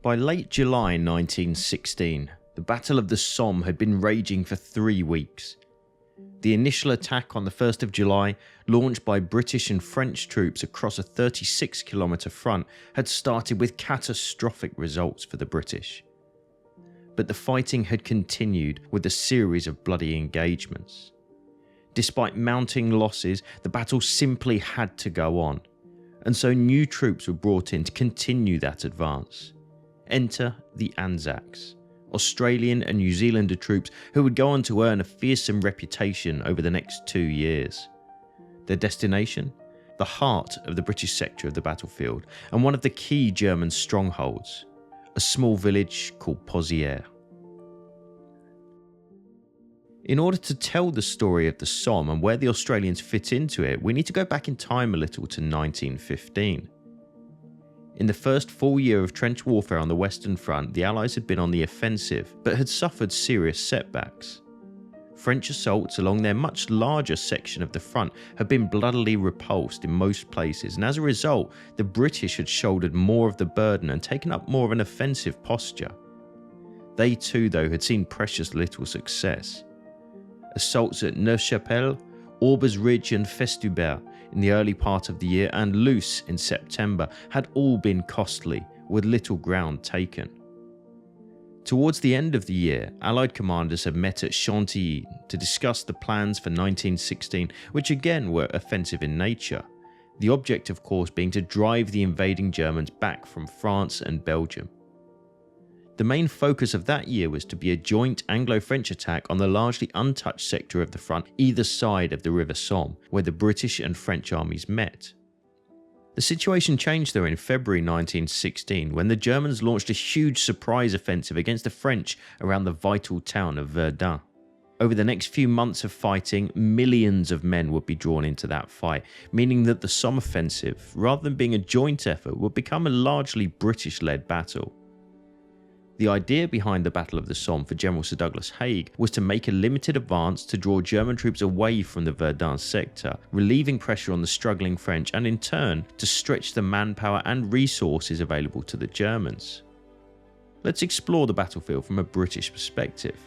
By late July 1916, the Battle of the Somme had been raging for 3 weeks. The initial attack on the 1st of July, launched by British and French troops across a 36-kilometre front, had started with catastrophic results for the British. But the fighting had continued with a series of bloody engagements. Despite mounting losses, the battle simply had to go on, and so new troops were brought in to continue that advance. Enter the ANZACs, Australian and New Zealander troops who would go on to earn a fearsome reputation over the next 2 years. Their destination? The heart of the British sector of the battlefield and one of the key German strongholds, a small village called Pozieres. In order to tell the story of the Somme and where the Australians fit into it, we need to go back in time a little to 1915. In the first full year of trench warfare on the Western Front, the Allies had been on the offensive, but had suffered serious setbacks. French assaults along their much larger section of the front had been bloodily repulsed in most places, and as a result, the British had shouldered more of the burden and taken up more of an offensive posture. They too, though, had seen precious little success. Assaults at Neuchâtel, Aubers Ridge and Festubert in the early part of the year and Loos in September had all been costly, with little ground taken. Towards the end of the year, Allied commanders had met at Chantilly to discuss the plans for 1916, which again were offensive in nature, the object of course being to drive the invading Germans back from France and Belgium. The main focus of that year was to be a joint Anglo-French attack on the largely untouched sector of the front either side of the River Somme, where the British and French armies met. The situation changed though in February 1916 when the Germans launched a huge surprise offensive against the French around the vital town of Verdun. Over the next few months of fighting, millions of men would be drawn into that fight, meaning that the Somme offensive, rather than being a joint effort, would become a largely British-led battle. The idea behind the Battle of the Somme for General Sir Douglas Haig was to make a limited advance to draw German troops away from the Verdun sector, relieving pressure on the struggling French and in turn to stretch the manpower and resources available to the Germans. Let's explore the battlefield from a British perspective.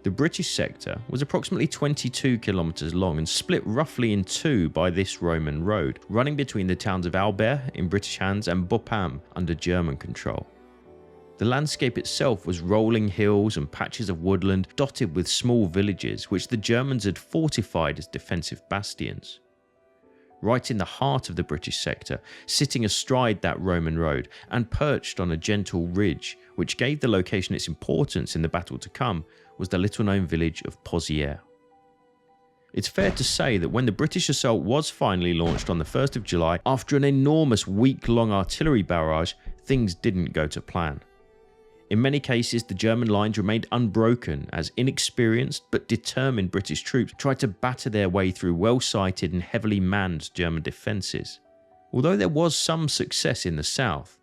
The British sector was approximately 22 kilometres long and split roughly in two by this Roman road, running between the towns of Albert in British hands and Bapaume under German control. The landscape itself was rolling hills and patches of woodland dotted with small villages which the Germans had fortified as defensive bastions. Right in the heart of the British sector, sitting astride that Roman road and perched on a gentle ridge which gave the location its importance in the battle to come, was the little-known village of Pozieres. It's fair to say that when the British assault was finally launched on the 1st of July, after an enormous week-long artillery barrage, things didn't go to plan. In many cases, the German lines remained unbroken as inexperienced but determined British troops tried to batter their way through well-sighted and heavily manned German defences. Although there was some success in the south,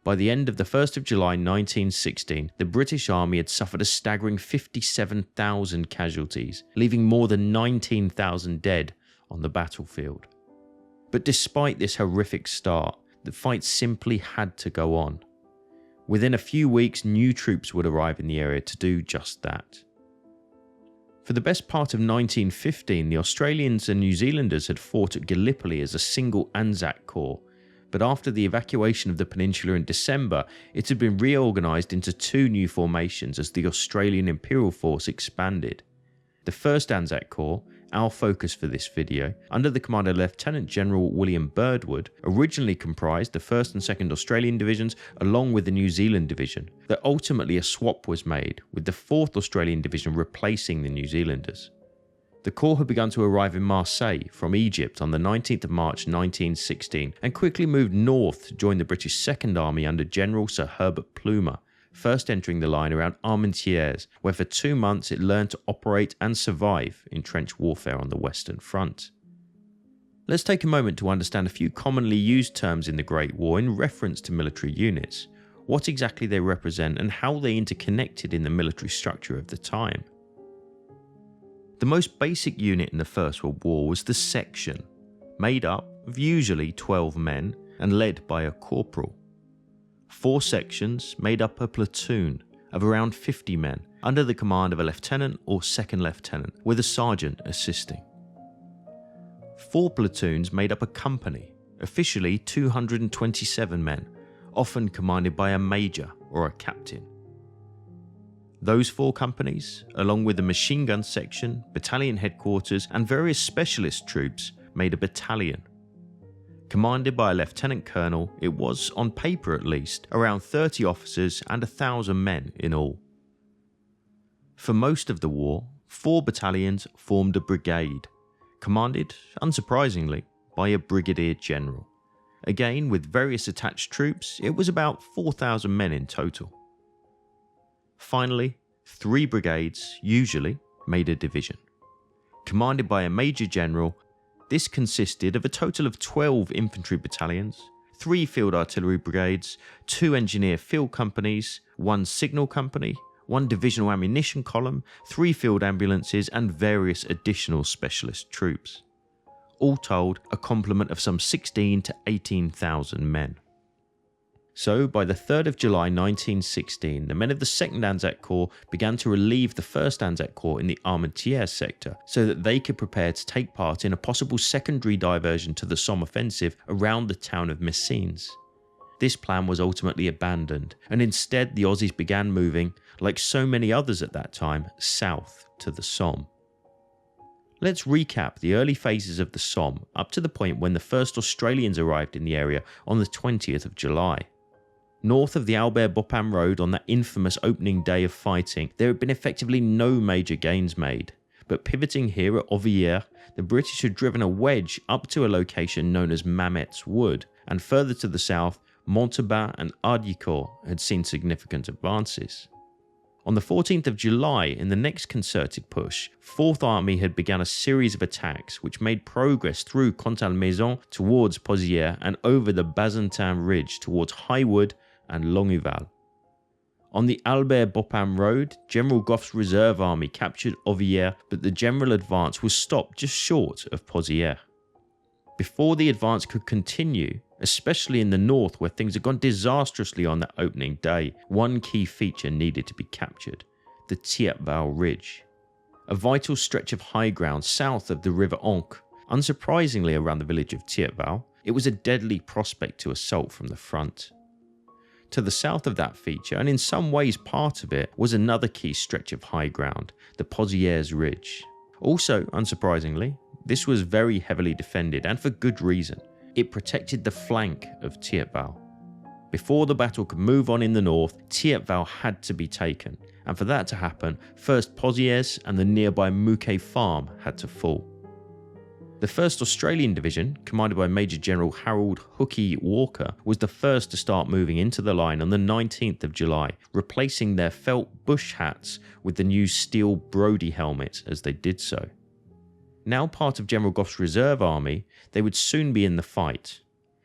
by the end of the 1st of July 1916, the British Army had suffered a staggering 57,000 casualties, leaving more than 19,000 dead on the battlefield. But despite this horrific start, the fight simply had to go on. Within a few weeks, new troops would arrive in the area to do just that. For the best part of 1915, the Australians and New Zealanders had fought at Gallipoli as a single ANZAC corps, but after the evacuation of the peninsula in December, it had been reorganised into two new formations as the Australian Imperial Force expanded. The 1st ANZAC Corps, our focus for this video, under the command of Lieutenant General William Birdwood, originally comprised the 1st and 2nd Australian Divisions along with the New Zealand Division, that ultimately a swap was made, with the 4th Australian Division replacing the New Zealanders. The Corps had begun to arrive in Marseille from Egypt on the 19th of March 1916 and quickly moved north to join the British Second Army under General Sir Herbert Plumer, first entering the line around Armentières, where for 2 months it learned to operate and survive in trench warfare on the Western Front. Let's take a moment to understand a few commonly used terms in the Great War in reference to military units, what exactly they represent and how they interconnected in the military structure of the time. The most basic unit in the First World War was the section, made up of usually 12 men and led by a corporal. 4 sections made up a platoon of around 50 men under the command of a lieutenant or second lieutenant, with a sergeant assisting. 4 platoons made up a company, officially 227 men, often commanded by a major or a captain. Those 4 companies, along with the machine gun section, battalion headquarters, and various specialist troops, made a battalion. Commanded by a lieutenant colonel, it was, on paper at least, around 30 officers and 1,000 men in all. For most of the war, 4 battalions formed a brigade, commanded, unsurprisingly, by a brigadier general. Again, with various attached troops, it was about 4,000 men in total. Finally, 3 brigades, usually, made a division. Commanded by a major general, this consisted of a total of 12 infantry battalions, 3 field artillery brigades, 2 engineer field companies, 1 signal company, 1 divisional ammunition column, 3 field ambulances, and various additional specialist troops. All told, a complement of some 16 to 18,000 men. So, by the 3rd of July 1916, the men of the 2nd Anzac Corps began to relieve the 1st Anzac Corps in the Armentières sector so that they could prepare to take part in a possible secondary diversion to the Somme offensive around the town of Messines. This plan was ultimately abandoned, and instead the Aussies began moving, like so many others at that time, south to the Somme. Let's recap the early phases of the Somme up to the point when the first Australians arrived in the area on the 20th of July. North of the Albert-Bapaume road on that infamous opening day of fighting, there had been effectively no major gains made, but pivoting here at Pozieres, the British had driven a wedge up to a location known as Mametz Wood, and further to the south, Montauban and Hardicourt had seen significant advances. On the 14th of July, in the next concerted push, 4th Army had begun a series of attacks which made progress through Contalmaison towards Pozieres and over the Bazentin Ridge towards Highwood and Longueval. On the Albert-Bapaume road, General Gough's reserve army captured Pozieres, but the general advance was stopped just short of Pozieres. Before the advance could continue, especially in the north where things had gone disastrously on that opening day, one key feature needed to be captured: the Thiepval Ridge, a vital stretch of high ground south of the River Ancre. Unsurprisingly, around the village of Thiepval, it was a deadly prospect to assault from the front. To the south of that feature, and in some ways part of it, was another key stretch of high ground, the Pozieres Ridge. Also, unsurprisingly, this was very heavily defended, and for good reason. It protected the flank of Thiepval. Before the battle could move on in the north, Thiepval had to be taken, and for that to happen, first Pozieres and the nearby Mouquet Farm had to fall. The 1st Australian Division, commanded by Major General Harold Hookie Walker, was the first to start moving into the line on the 19th of July, replacing their felt bush hats with the new steel Brodie helmet as they did so. Now part of General Gough's reserve army, they would soon be in the fight.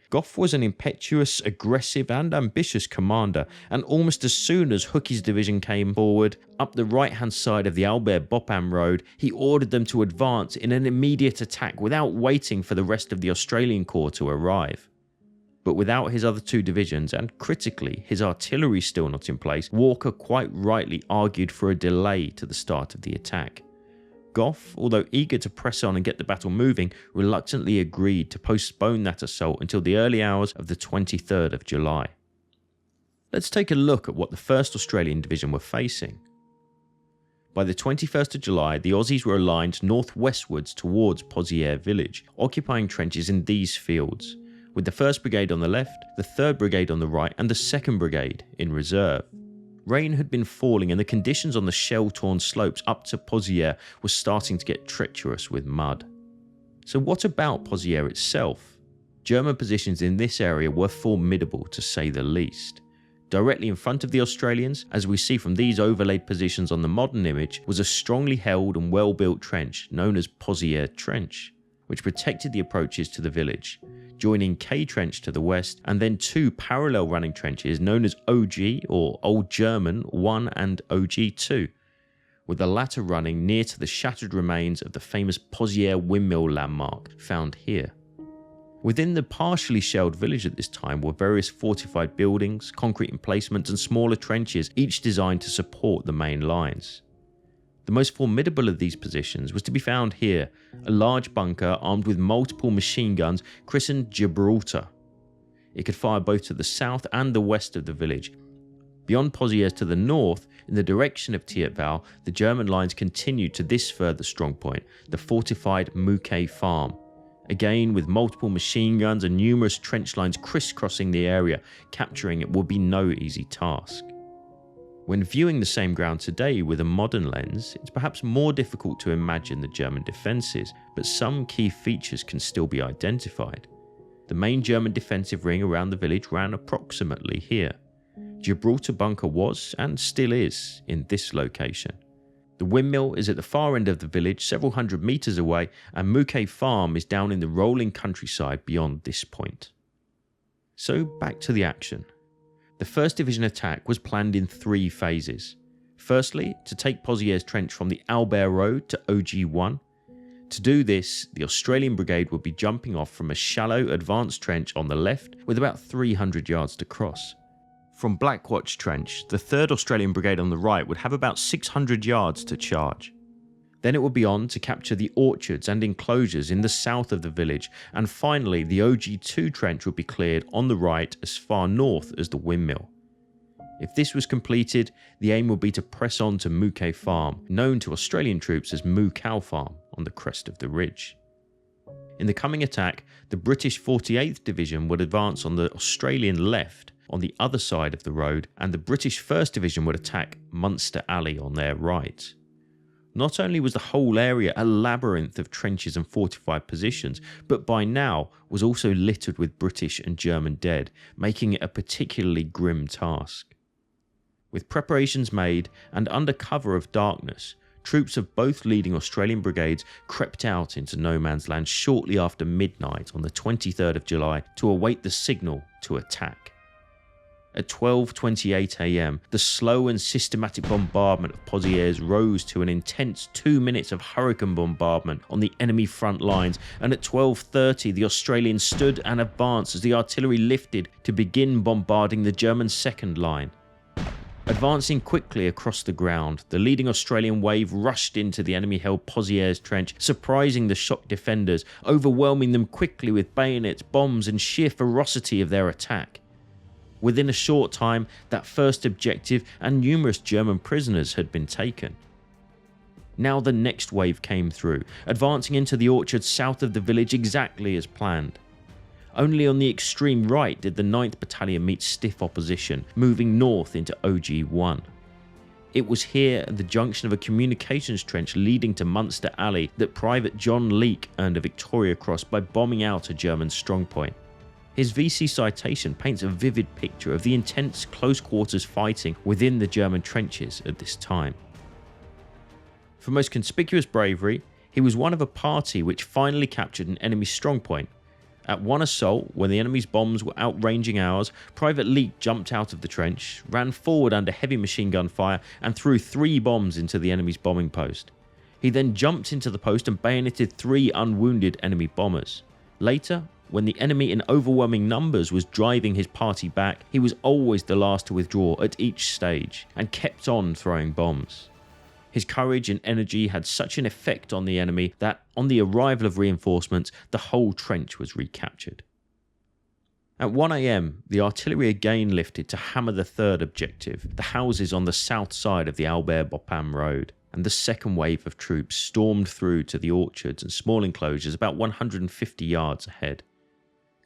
Gough was an impetuous, aggressive and ambitious commander, and almost as soon as Hookie's division came forward, up the right-hand side of the Albert-Bapaume road, he ordered them to advance in an immediate attack without waiting for the rest of the Australian Corps to arrive. But without his other 2 divisions, and critically, his artillery still not in place, Walker quite rightly argued for a delay to the start of the attack. Gough, although eager to press on and get the battle moving, reluctantly agreed to postpone that assault until the early hours of the 23rd of July. Let's take a look at what the 1st Australian Division were facing. By the 21st of July, the Aussies were aligned northwestwards towards Pozieres village, occupying trenches in these fields, with the 1st Brigade on the left, the 3rd Brigade on the right, and the 2nd Brigade in reserve. Rain had been falling and the conditions on the shell-torn slopes up to Pozieres were starting to get treacherous with mud. So what about Pozieres itself? German positions in this area were formidable, to say the least. Directly in front of the Australians, as we see from these overlaid positions on the modern image, was a strongly held and well-built trench known as Pozieres Trench, which protected the approaches to the village, joining K Trench to the west, and then 2 parallel running trenches known as OG or Old German 1 and OG 2, with the latter running near to the shattered remains of the famous Pozieres windmill landmark found here. Within the partially shelled village at this time were various fortified buildings, concrete emplacements and smaller trenches, each designed to support the main lines. The most formidable of these positions was to be found here, a large bunker armed with multiple machine guns christened Gibraltar. It could fire both to the south and the west of the village. Beyond Pozieres to the north, in the direction of Tietval, the German lines continued to this further strongpoint, the fortified Mouquet farm. Again, with multiple machine guns and numerous trench lines crisscrossing the area, capturing it would be no easy task. When viewing the same ground today with a modern lens, it's perhaps more difficult to imagine the German defences, but some key features can still be identified. The main German defensive ring around the village ran approximately here. Gibraltar Bunker was, and still is, in this location. The windmill is at the far end of the village, several hundred metres away, and Mouquet Farm is down in the rolling countryside beyond this point. So back to the action. The 1st Division attack was planned in 3 phases. Firstly, to take Pozieres Trench from the Albert Road to WW1. To do this, the Australian Brigade would be jumping off from a shallow advanced trench on the left with about 300 yards to cross. From Blackwatch Trench, the 3rd Australian Brigade on the right would have about 600 yards to charge. Then it would be on to capture the orchards and enclosures in the south of the village, and finally the OG2 trench would be cleared on the right as far north as the windmill. If this was completed, the aim would be to press on to Mouquet Farm, known to Australian troops as Moo Cow Farm, on the crest of the ridge. In the coming attack, the British 48th Division would advance on the Australian left, on the other side of the road, and the British 1st Division would attack Munster Alley on their right. Not only was the whole area a labyrinth of trenches and fortified positions, but by now was also littered with British and German dead, making it a particularly grim task. With preparations made and under cover of darkness, troops of both leading Australian brigades crept out into no man's land shortly after midnight on the 23rd of July to await the signal to attack. At 12:28 am, the slow and systematic bombardment of Pozieres rose to an intense 2 minutes of hurricane bombardment on the enemy front lines, and at 12:30 the Australians stood and advanced as the artillery lifted to begin bombarding the German second line. Advancing quickly across the ground, the leading Australian wave rushed into the enemy-held Pozieres Trench, surprising the shocked defenders, overwhelming them quickly with bayonets, bombs and sheer ferocity of their attack. Within a short time, that first objective and numerous German prisoners had been taken. Now the next wave came through, advancing into the orchard south of the village exactly as planned. Only on the extreme right did the 9th Battalion meet stiff opposition, moving north into OG1. It was here at the junction of a communications trench leading to Munster Alley that Private John Leake earned a Victoria Cross by bombing out a German strongpoint. His VC citation paints a vivid picture of the intense close-quarters fighting within the German trenches at this time. For most conspicuous bravery, he was one of a party which finally captured an enemy strongpoint. At one assault, when the enemy's bombs were outranging ours, Private Leake jumped out of the trench, ran forward under heavy machine gun fire, and threw 3 bombs into the enemy's bombing post. He then jumped into the post and bayoneted 3 unwounded enemy bombers. Later, when the enemy in overwhelming numbers was driving his party back, he was always the last to withdraw at each stage, and kept on throwing bombs. His courage and energy had such an effect on the enemy that, on the arrival of reinforcements, the whole trench was recaptured. At 1 am, the artillery again lifted to hammer the 3rd objective, the houses on the south side of the Albert-Bopam road, and the second wave of troops stormed through to the orchards and small enclosures about 150 yards ahead.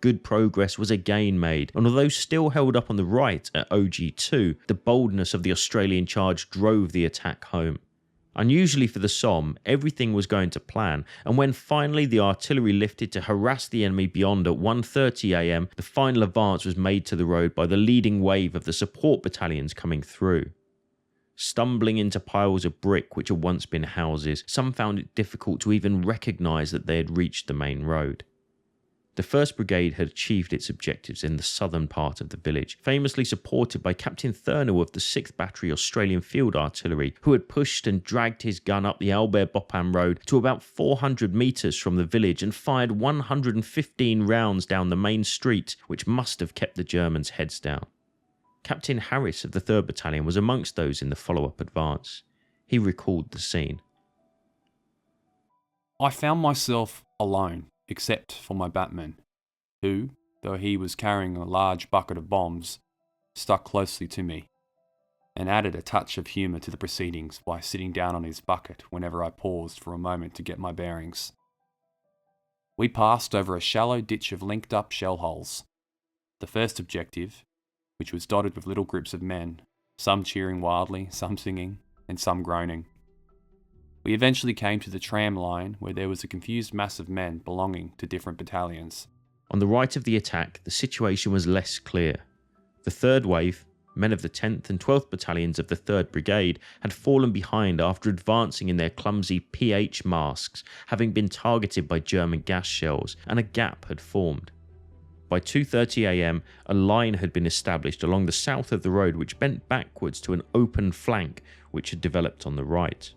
Good progress was again made, and although still held up on the right at OG2, the boldness of the Australian charge drove the attack home. Unusually for the Somme, everything was going to plan, and when finally the artillery lifted to harass the enemy beyond at 1:30 am, the final advance was made to the road by the leading wave of the support battalions coming through. Stumbling into piles of brick which had once been houses, some found it difficult to even recognise that they had reached the main road. The 1st Brigade had achieved its objectives in the southern part of the village, famously supported by Captain Thurnell of the 6th Battery Australian Field Artillery, who had pushed and dragged his gun up the Albert Bopan Road to about 400 metres from the village and fired 115 rounds down the main street, which must have kept the Germans' heads down. Captain Harris of the 3rd Battalion was amongst those in the follow-up advance. He recalled the scene. I found myself alone, except for my batman, who, though he was carrying a large bucket of bombs, stuck closely to me, and added a touch of humour to the proceedings by sitting down on his bucket whenever I paused for a moment to get my bearings. We passed over a shallow ditch of linked-up shell holes. The first objective, which was dotted with little groups of men, some cheering wildly, some singing, and some groaning. We eventually came to the tram line where there was a confused mass of men belonging to different battalions. On the right of the attack, the situation was less clear. The 3rd Wave, men of the 10th and 12th Battalions of the 3rd Brigade, had fallen behind after advancing in their clumsy PH masks, having been targeted by German gas shells, and a gap had formed. By 2:30 AM, a line had been established along the south of the road which bent backwards to an open flank which had developed on the right.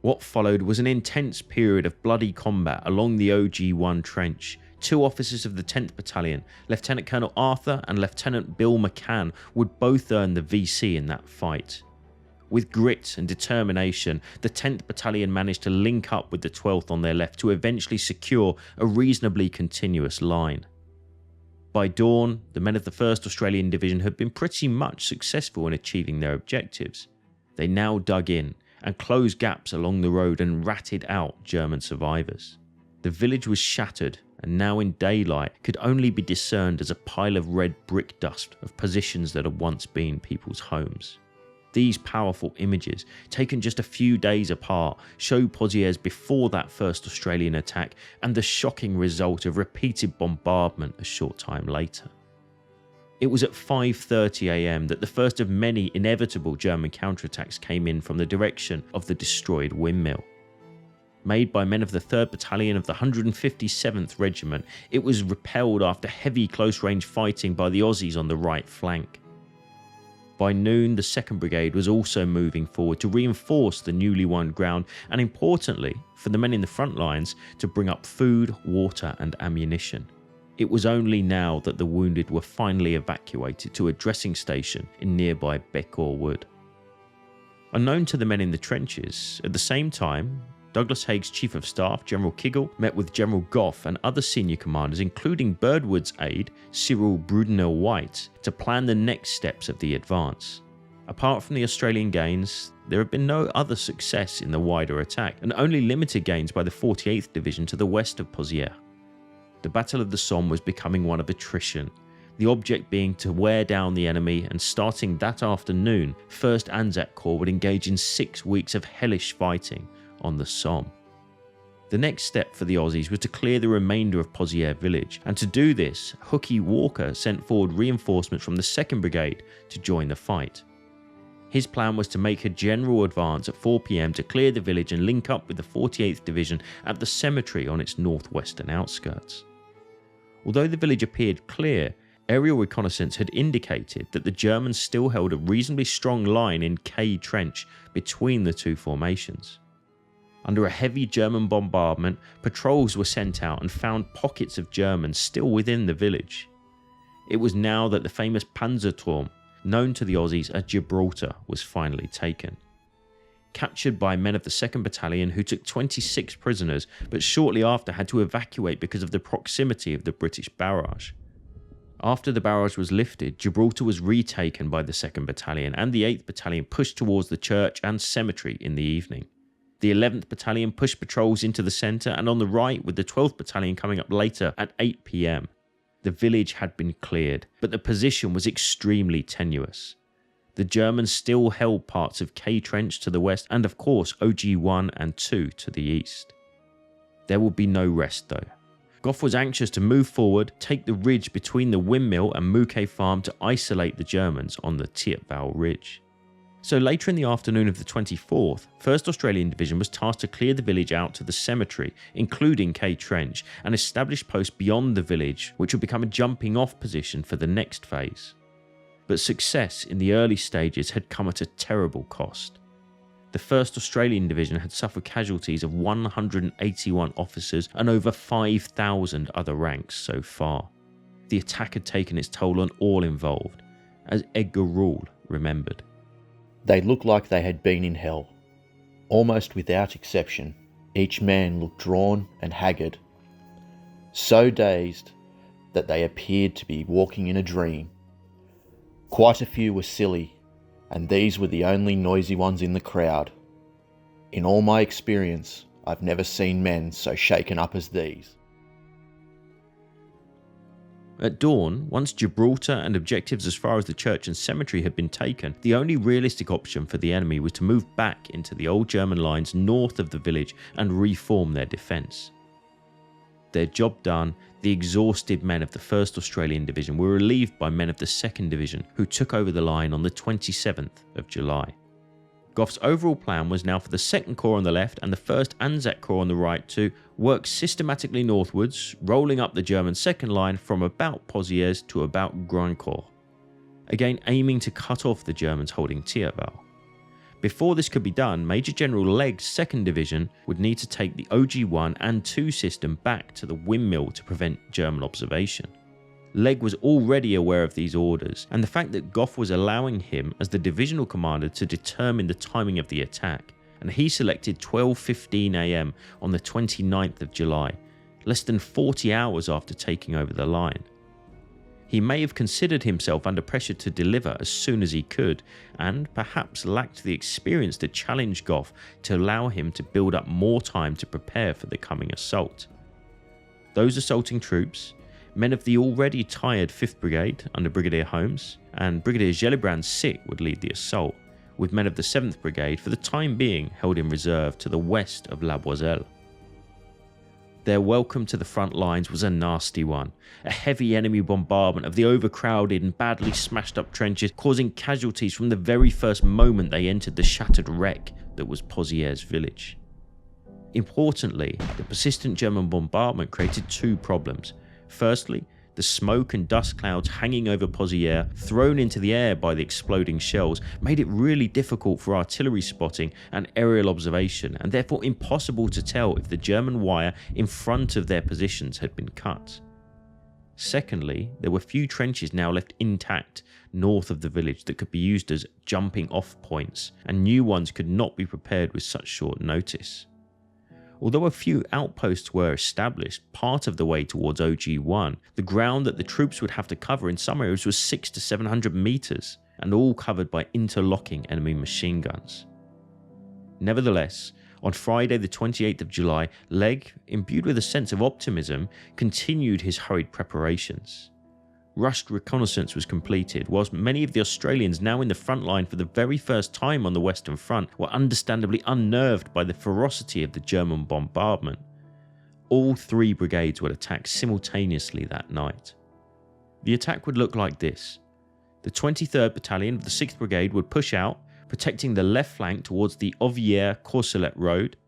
What followed was an intense period of bloody combat along the WW1 trench. 2 officers of the 10th Battalion, Lieutenant Colonel Arthur and Lieutenant Bill McCann, would both earn the VC in that fight. With grit and determination, the 10th Battalion managed to link up with the 12th on their left to eventually secure a reasonably continuous line. By dawn, the men of the 1st Australian Division had been pretty much successful in achieving their objectives. They now dug in and closed gaps along the road and ratted out German survivors. The village was shattered and now in daylight could only be discerned as a pile of red brick dust of positions that had once been people's homes. These powerful images, taken just a few days apart, show Pozieres before that 1st Australian attack and the shocking result of repeated bombardment a short time later. It was at 5:30 AM that the first of many inevitable German counterattacks came in from the direction of the destroyed windmill. Made by men of the 3rd Battalion of the 157th Regiment, it was repelled after heavy close-range fighting by the Aussies on the right flank. By noon, the 2nd Brigade was also moving forward to reinforce the newly won ground and, importantly, for the men in the front lines, to bring up food, water and ammunition. It was only now that the wounded were finally evacuated to a dressing station in nearby Beckor Wood. Unknown to the men in the trenches, at the same time, Douglas Haig's Chief of Staff, General Kiggle, met with General Gough and other senior commanders, including Birdwood's aide, Cyril Brudenell-White, to plan the next steps of the advance. Apart from the Australian gains, there had been no other success in the wider attack, and only limited gains by the 48th Division to the west of Pozieres. The Battle of the Somme was becoming one of attrition, the object being to wear down the enemy, and starting that afternoon, 1st ANZAC Corps would engage in 6 weeks of hellish fighting on the Somme. The next step for the Aussies was to clear the remainder of Pozieres village, and to do this, Hookie Walker sent forward reinforcements from the 2nd Brigade to join the fight. His plan was to make a general advance at 4 PM to clear the village and link up with the 48th Division at the cemetery on its northwestern outskirts. Although the village appeared clear, aerial reconnaissance had indicated that the Germans still held a reasonably strong line in K Trench between the two formations. Under a heavy German bombardment, patrols were sent out and found pockets of Germans still within the village. It was now that the famous Panzerturm, known to the Aussies as Gibraltar, was finally taken. Captured by men of the 2nd Battalion, who took 26 prisoners, but shortly after had to evacuate because of the proximity of the British barrage. After the barrage was lifted, Gibraltar was retaken by the 2nd Battalion, and the 8th Battalion pushed towards the church and cemetery in the evening. The 11th Battalion pushed patrols into the centre and on the right, with the 12th Battalion coming up later at 8 PM. The village had been cleared, but the position was extremely tenuous. The Germans still held parts of K Trench to the west and of course OG1 and 2 to the east. There would be no rest though. Gough was anxious to move forward, take the ridge between the windmill and Mouquet Farm to isolate the Germans on the Tietval Ridge. So later in the afternoon of the 24th, 1st Australian Division was tasked to clear the village out to the cemetery, including K Trench, and establish posts beyond the village, which would become a jumping off position for the next phase. But success in the early stages had come at a terrible cost. The 1st Australian Division had suffered casualties of 181 officers and over 5,000 other ranks so far. The attack had taken its toll on all involved, as Edgar Rule remembered. They looked like they had been in hell. Almost without exception, each man looked drawn and haggard, so dazed that they appeared to be walking in a dream. Quite a few were silly, and these were the only noisy ones in the crowd. In all my experience, I've never seen men so shaken up as these. At dawn, once Gibraltar and objectives as far as the church and cemetery had been taken, the only realistic option for the enemy was to move back into the old German lines north of the village and reform their defence. Their job done, the exhausted men of the 1st Australian Division were relieved by men of the 2nd Division, who took over the line on the 27th of July. Gough's overall plan was now for the 2nd Corps on the left and the 1st Anzac Corps on the right to work systematically northwards, rolling up the German 2nd line from about Pozieres to about Grandcourt, again aiming to cut off the Germans holding Thierval. Before this could be done, Major General Legg's 2nd Division would need to take the OG1 and 2 system back to the windmill to prevent German observation. Legg was already aware of these orders, and the fact that Gough was allowing him as the divisional commander to determine the timing of the attack, and he selected 12:15 AM on the 29th of July, less than 40 hours after taking over the line. He may have considered himself under pressure to deliver as soon as he could, and perhaps lacked the experience to challenge Gough to allow him to build up more time to prepare for the coming assault. Those assaulting troops, men of the already tired 5th Brigade under Brigadier Holmes, and Brigadier Gellibrand's 6th would lead the assault, with men of the 7th Brigade for the time being held in reserve to the west of La Boiselle. Their welcome to the front lines was a nasty one, a heavy enemy bombardment of the overcrowded and badly smashed up trenches, causing casualties from the very first moment they entered the shattered wreck that was Pozieres village. Importantly, the persistent German bombardment created 2 problems. Firstly, the smoke and dust clouds hanging over Pozieres, thrown into the air by the exploding shells, made it really difficult for artillery spotting and aerial observation, and therefore impossible to tell if the German wire in front of their positions had been cut. Secondly, there were few trenches now left intact north of the village that could be used as jumping off points, and new ones could not be prepared with such short notice. Although a few outposts were established part of the way towards OG1, the ground that the troops would have to cover in some areas was 600 to 700 metres, and all covered by interlocking enemy machine guns. Nevertheless, on Friday the 28th of July, Legg, imbued with a sense of optimism, continued his hurried preparations. Rushed reconnaissance was completed, whilst many of the Australians now in the front line for the very first time on the Western Front were understandably unnerved by the ferocity of the German bombardment. All 3 brigades would attack simultaneously that night. The attack would look like this. The 23rd Battalion of the 6th Brigade would push out, protecting the left flank towards the Ovières-Courcelette Road.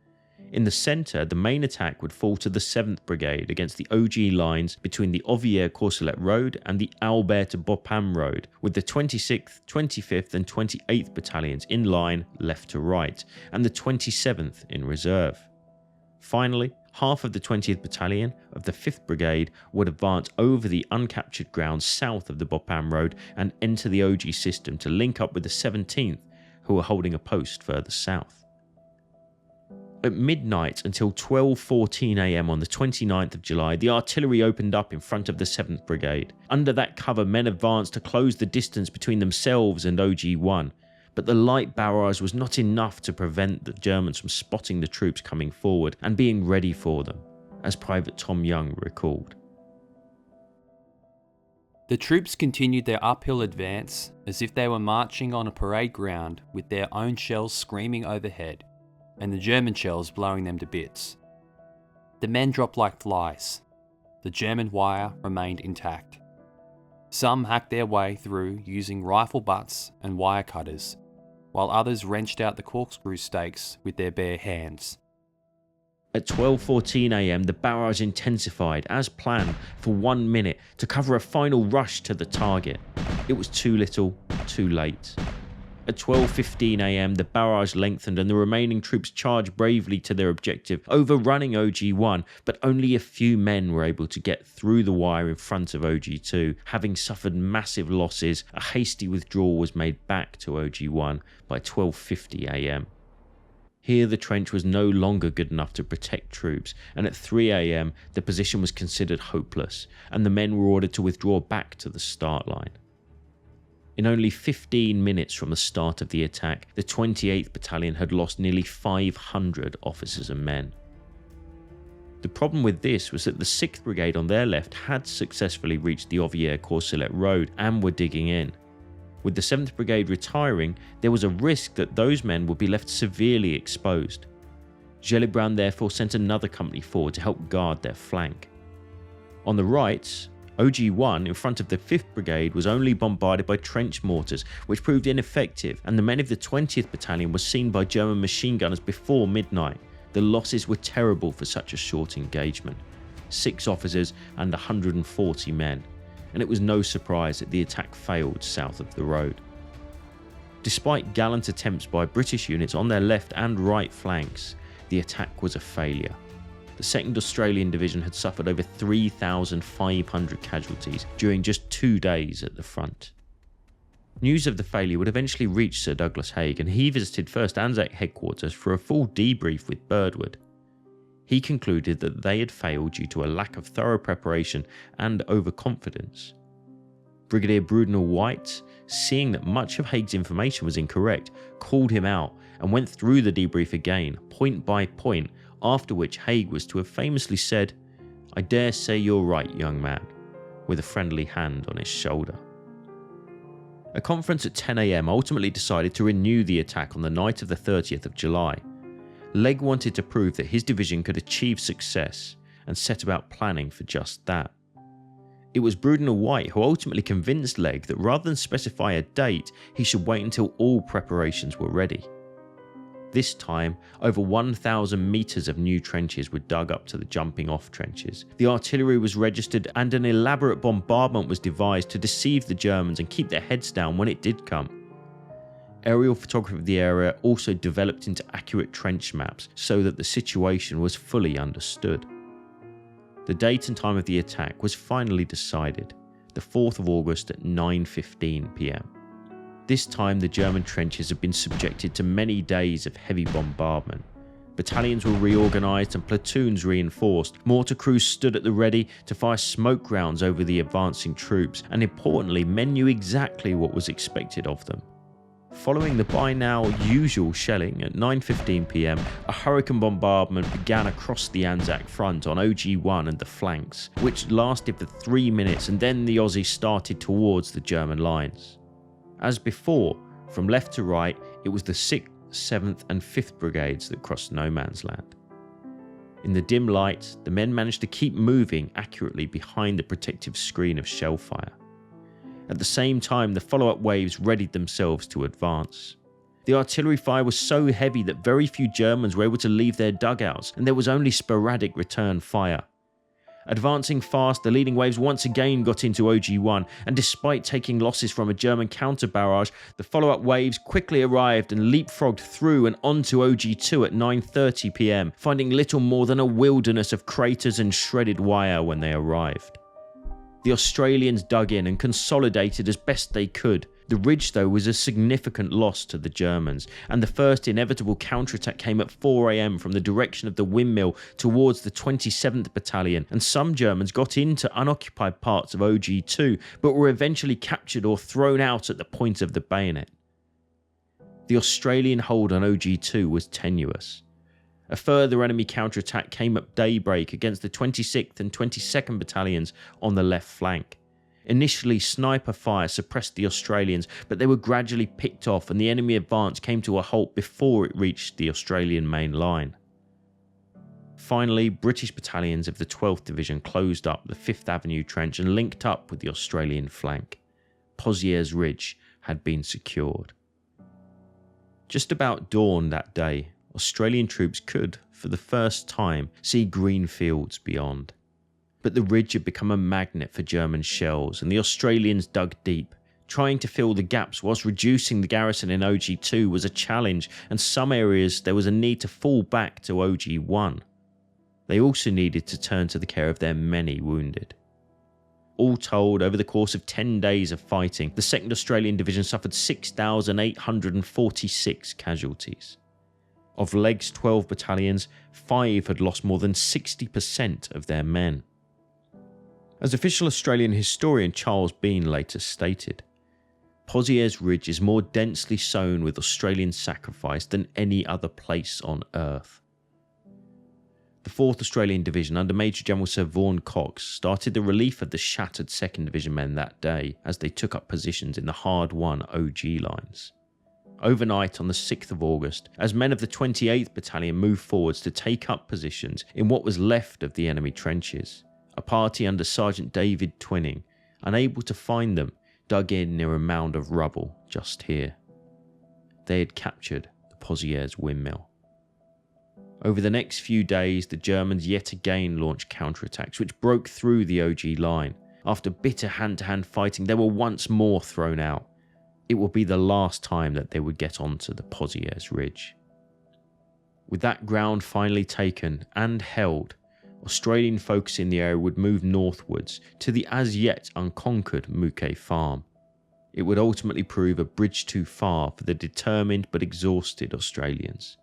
In the centre, the main attack would fall to the 7th Brigade against the OG lines between the Ovières-Courcelette Road and the Albert-Bapaume Road, with the 26th, 25th and 28th Battalions in line left to right, and the 27th in reserve. Finally, half of the 20th Battalion of the 5th Brigade would advance over the uncaptured ground south of the Bapaume Road and enter the OG system to link up with the 17th, who were holding a post further south. At midnight until 12:14 AM on the 29th of July, the artillery opened up in front of the 7th Brigade. Under that cover, men advanced to close the distance between themselves and OG1, but the light barrage was not enough to prevent the Germans from spotting the troops coming forward and being ready for them, as Private Tom Young recalled. The troops continued their uphill advance as if they were marching on a parade ground with their own shells screaming overhead, and the German shells blowing them to bits. The men dropped like flies. The German wire remained intact. Some hacked their way through using rifle butts and wire cutters, while others wrenched out the corkscrew stakes with their bare hands. At 12:14 am, the barrage intensified, as planned, for 1 minute to cover a final rush to the target. It was too little, too late. At 12:15 am, the barrage lengthened and the remaining troops charged bravely to their objective, overrunning OG1, but only a few men were able to get through the wire in front of OG2. Having suffered massive losses, a hasty withdrawal was made back to OG1 by 12:50 am. Here the trench was no longer good enough to protect troops, and at 3 am the position was considered hopeless, and the men were ordered to withdraw back to the start line. In only 15 minutes from the start of the attack, the 28th Battalion had lost nearly 500 officers and men. The problem with this was that the 6th Brigade on their left had successfully reached the Ovillers-Courcelette road and were digging in. With the 7th Brigade retiring, there was a risk that those men would be left severely exposed. Gellibrand therefore sent another company forward to help guard their flank. On the right, OG1 in front of the 5th Brigade was only bombarded by trench mortars, which proved ineffective, and the men of the 20th Battalion were seen by German machine gunners before midnight. The losses were terrible for such a short engagement: 6 officers and 140 men, and it was no surprise that the attack failed south of the road. Despite gallant attempts by British units on their left and right flanks, the attack was a failure. The 2nd Australian Division had suffered over 3,500 casualties during just 2 days at the front. News of the failure would eventually reach Sir Douglas Haig, and he visited 1st ANZAC headquarters for a full debrief with Birdwood. He concluded that they had failed due to a lack of thorough preparation and overconfidence. Brigadier Brudenell-White, seeing that much of Haig's information was incorrect, called him out and went through the debrief again, point by point, after which Haig was to have famously said, "I dare say you're right, young man," with a friendly hand on his shoulder. A conference at 10 am ultimately decided to renew the attack on the night of the 30th of July. Legge wanted to prove that his division could achieve success and set about planning for just that. It was Brudenell-White who ultimately convinced Legge that rather than specify a date, he should wait until all preparations were ready. This time, over 1,000 metres of new trenches were dug up to the jumping off trenches. The artillery was registered and an elaborate bombardment was devised to deceive the Germans and keep their heads down when it did come. Aerial photography of the area also developed into accurate trench maps so that the situation was fully understood. The date and time of the attack was finally decided, the 4th of August at 9:15 p.m. This time the German trenches had been subjected to many days of heavy bombardment. Battalions were reorganised and platoons reinforced. Mortar crews stood at the ready to fire smoke rounds over the advancing troops, and importantly, men knew exactly what was expected of them. Following the by now usual shelling at 9:15 p.m, a hurricane bombardment began across the Anzac front on OG1 and the flanks, which lasted for 3 minutes, and then the Aussies started towards the German lines. As before, from left to right, it was the 6th, 7th and 5th Brigades that crossed no man's land. In the dim light, the men managed to keep moving accurately behind the protective screen of shell fire. At the same time, the follow-up waves readied themselves to advance. The artillery fire was so heavy that very few Germans were able to leave their dugouts, and there was only sporadic return fire. Advancing fast, the leading waves once again got into OG1, and despite taking losses from a German counter-barrage, the follow-up waves quickly arrived and leapfrogged through and onto OG2 at 9:30 p.m, finding little more than a wilderness of craters and shredded wire when they arrived. The Australians dug in and consolidated as best they could. The ridge, though, was a significant loss to the Germans, and the first inevitable counterattack came at 4 am from the direction of the windmill towards the 27th Battalion, and some Germans got into unoccupied parts of OG2, but were eventually captured or thrown out at the point of the bayonet. The Australian hold on OG2 was tenuous. A further enemy counterattack came at daybreak against the 26th and 22nd Battalions on the left flank. Initially, sniper fire suppressed the Australians, but they were gradually picked off and the enemy advance came to a halt before it reached the Australian main line. Finally, British battalions of the 12th Division closed up the 5th Avenue trench and linked up with the Australian flank. Pozieres Ridge had been secured. Just about dawn that day, Australian troops could, for the first time, see green fields beyond. But the ridge had become a magnet for German shells, and the Australians dug deep. Trying to fill the gaps whilst reducing the garrison in OG2 was a challenge, and some areas there was a need to fall back to OG1. They also needed to turn to the care of their many wounded. All told, over the course of 10 days of fighting, the 2nd Australian Division suffered 6,846 casualties. Of Legg's 12 battalions, 5 had lost more than 60% of their men. As official Australian historian Charles Bean later stated, Pozieres Ridge is more densely sown with Australian sacrifice than any other place on earth. The 4th Australian Division under Major General Sir Vaughan Cox started the relief of the shattered 2nd Division men that day as they took up positions in the hard-won OG lines. Overnight on the 6th of August, as men of the 28th Battalion moved forwards to take up positions in what was left of the enemy trenches, a party under Sergeant David Twinning, unable to find them, dug in near a mound of rubble just here. They had captured the Pozieres windmill. Over the next few days, the Germans yet again launched counterattacks which broke through the OG line. After bitter hand-to-hand fighting, they were once more thrown out. It would be the last time that they would get onto the Pozieres Ridge. With that ground finally taken and held, Australian focus in the area would move northwards to the as yet unconquered Mouquet Farm. It would ultimately prove a bridge too far for the determined but exhausted Australians.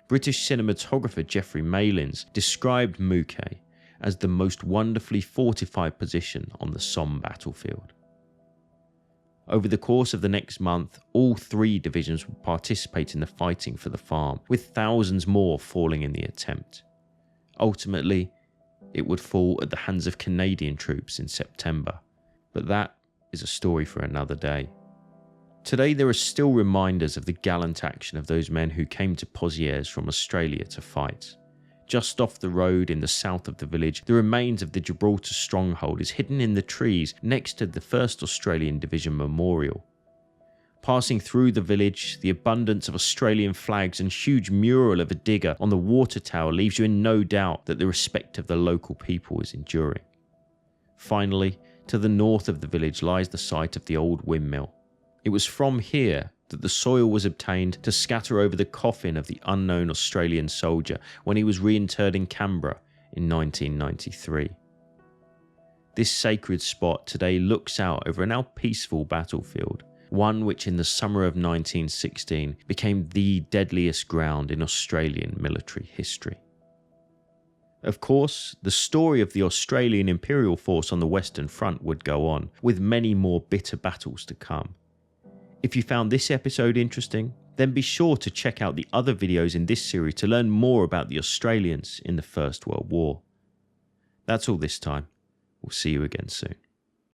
British cinematographer Geoffrey Malins described Mouquet as the most wonderfully fortified position on the Somme battlefield. Over the course of the next month, all 3 divisions would participate in the fighting for the farm, with thousands more falling in the attempt. Ultimately, it would fall at the hands of Canadian troops in September, but that is a story for another day. Today there are still reminders of the gallant action of those men who came to Pozieres from Australia to fight. Just off the road in the south of the village, the remains of the Gibraltar stronghold is hidden in the trees next to the 1st Australian Division Memorial. Passing through the village, the abundance of Australian flags and huge mural of a digger on the water tower leaves you in no doubt that the respect of the local people is enduring. Finally, to the north of the village lies the site of the old windmill. It was from here that the soil was obtained to scatter over the coffin of the unknown Australian soldier when he was reinterred in Canberra in 1993. This sacred spot today looks out over a now peaceful battlefield, one which in the summer of 1916 became the deadliest ground in Australian military history. Of course, the story of the Australian Imperial Force on the Western Front would go on, with many more bitter battles to come. If you found this episode interesting, then be sure to check out the other videos in this series to learn more about the Australians in the First World War. That's all this time. We'll see you again soon.